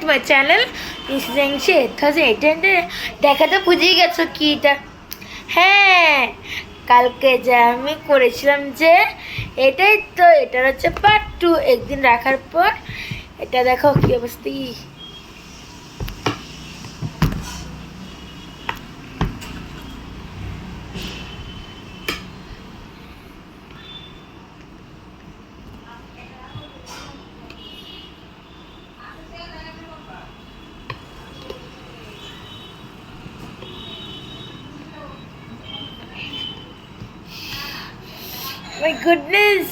My channel ইসেংশে 2018 দেখা তো বুঝেই গেছো কি এটা। হ্যাঁ, কালকে যে আমি করেছিলাম যে এটাই তো, এটার হচ্ছে পার্ট 2 একদিন রাখার পর। এটা দেখো কি অবস্থা। My goodness.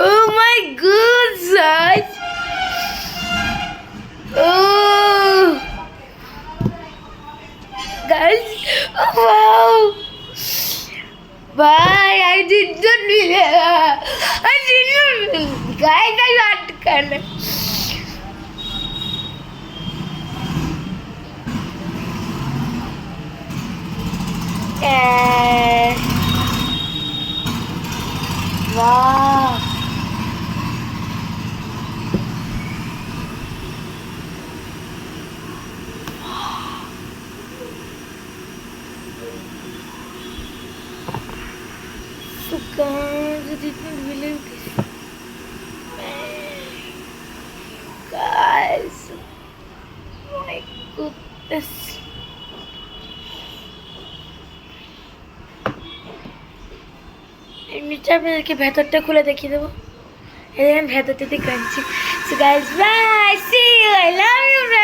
Oh my goodness. Oh. Guys, oh wow. Bye, I did not realize. I did not. Guys, I got to. Wow. So guys, I didn't believe this. Guys, my goodness. এমনিটা আপনাদেরকে ভেতরটা খুলে দেখিয়ে দেবো। এই দেখেন ভেতরটাতে crunchy. So guys, bye, see you, I love you.